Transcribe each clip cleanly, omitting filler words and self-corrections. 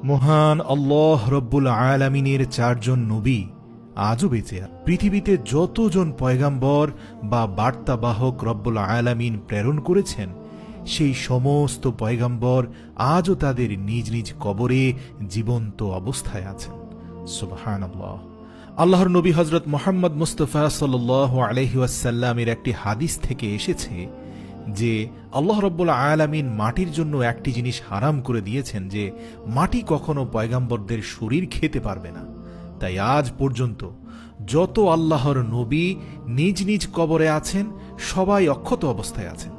মহান আল্লাহ রব্বুল আলামিনের চারজন নবী আজও বেঁচে আছে। পৃথিবীতে যতজন পয়গাম্বর বা বার্তাবাহক রব্বুল আলামিন প্রেরণ করেছেন, সেই সমস্ত পয়গাম্বর আজও তাদের নিজ নিজ কবরে জীবন্ত অবস্থায় আছেন। সুবহানাল্লাহ। আল্লাহর নবী হযরত মুহাম্মদ মুস্তাফা সাল্লাল্লাহু আলাইহি ওয়াসাল্লামের একটি হাদিস থেকে এসেছে যে আল্লাহ রব্বুল আলামিন মাটির জন্য একটি জিনিস হারাম করে দিয়েছেন, যে মাটি কখনো পয়গাম্বরদের শরীর খেতে পারবে না। তাই আজ পর্যন্ত যত আল্লাহর নবী নিজ নিজ কবরে আছেন, সবাই অক্ষত অবস্থায় আছেন।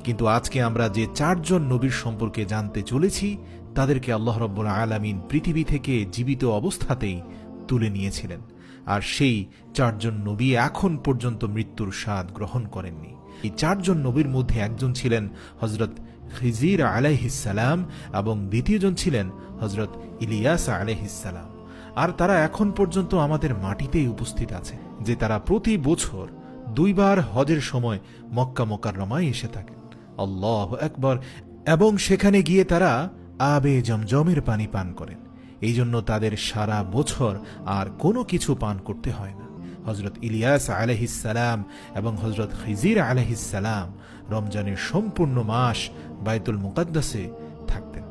কিন্তু আজকে আমরা যে চারজন নবীর সম্পর্কে জানতে চলেছি, তাদেরকে আল্লাহ রব্বুল আলামিন পৃথিবী থেকে জীবিত অবস্থাতেই তুলে নিয়েছিলেন, আর সেই চারজন নবী এখন পর্যন্ত মৃত্যুর স্বাদ গ্রহণ করেননি। এই চারজন নবীর মধ্যে একজন ছিলেন হযরত খিজির আলাইহিস সালাম এবং দ্বিতীয়জন ছিলেন হযরত ইলিয়াস আলাইহিস সালাম। আর তারা এখন পর্যন্ত আমাদের মাটিতেই উপস্থিত আছে, যে তারা প্রতি বছর 2 বার হজের সময় মক্কা মুকাররমায় এসে থাকেন। আল্লাহু আকবার। এবং সেখানে গিয়ে তারা আবে জমজমের পানি পান করেন। এই জন্য তাদের সারা বছর আর কোনো কিছু পান করতে হয় না। হযরত ইলিয়াস আলাইহিস সালাম এবং হযরত খিজির আলাইহিস সালাম রমজানের সম্পূর্ণ মাস বাইতুল মুকাদ্দাসে থাকতেন,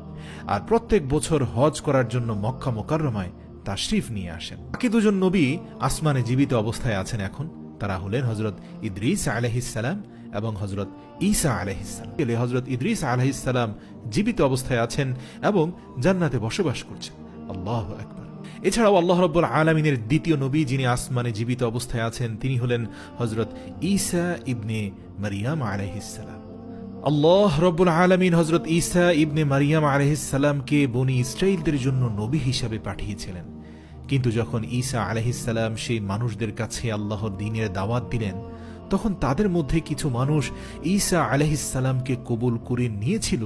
আর প্রত্যেক বছর হজ করার জন্য মক্কা মুকাররমায় তাশরিফ নিয়ে আসেন। বাকি দুজন নবী আসমানে জীবিত অবস্থায় আছেন এখন। তারা হলেন হযরত ইদ্রিস আলাইহিস সালাম এবং হযরত ঈসা আলাইহিস সালাম। হযরত ইদ্রিস আলাইহিস সালাম জীবিত অবস্থায় আছেন এবং জান্নাতে বসবাস করছেন। আল্লাহু আকবার। এছাড়াও আল্লাহ রাব্বুল আলামিনের দ্বিতীয় নবী যিনি আসমানে জীবিত অবস্থায় আছেন, তিনি হলেন হযরত ঈসা ইবনে মারইয়াম আলাইহিস সালাম। আল্লাহ রাব্বুল আলামিন হযরত ঈসা ইবনে মারইয়াম আলাইহিস সালামকে বনি ইসরাঈলদের জন্য নবী হিসাবে পাঠিয়েছিলেন। কিন্তু যখন ঈসা আলাইহিস সালাম সেই মানুষদের কাছে আল্লাহর দ্বীনের দাওয়াত দিলেন, তখন তাদের মধ্যে কিছু মানুষ ঈসা আলাইহিস সালামকে কবুল করে নিয়েছিল,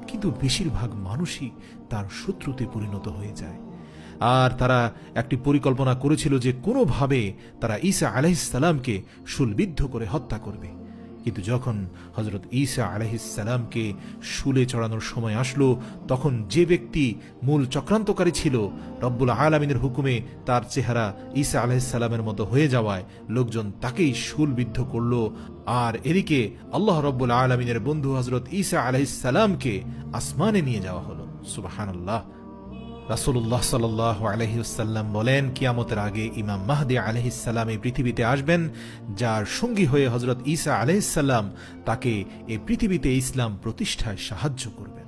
কিন্তু বেশিরভাগ মানুষই তার শত্রুতে পরিণত হয়ে যায়। আর তারা একটি পরিকল্পনা করেছিল যে কোনোভাবে তারা ঈসা আলাইহিস সালামকে শূলবিদ্ধ করে হত্যা করবে। কিন্তু যখন হযরত ঈসা আলাইহিস সালামকে শুলে চড়ানোর সময় আসলো, তখন যে ব্যক্তি মূল চক্রান্তকারী ছিল, রব্বুল আলামিনের হুকুমে তার চেহারা ঈসা আলাইহিস সালামের মতো হয়ে যাওয়ায় লোকজন তাকেই শূলবিদ্ধ করল। আর এদিকে আল্লাহ রব্বুল আলামিনের বন্ধু হযরত ঈসা আলাইহিস সালামকে আসমানে নিয়ে যাওয়া হলো। সুবহানাল্লাহ। রাসূলুল্লাহ সাল্লাল্লাহু আলাইহি ওয়াসাল্লাম বলেন, কিয়ামতের আগে ইমাম মাহদী আলাইহিস সালাম এই পৃথিবীতে আসবেন, যার সঙ্গী হয়ে হযরত ঈসা আলাইহিস সালাম তাকে এই পৃথিবীতে ইসলাম প্রতিষ্ঠায় সাহায্য করবেন।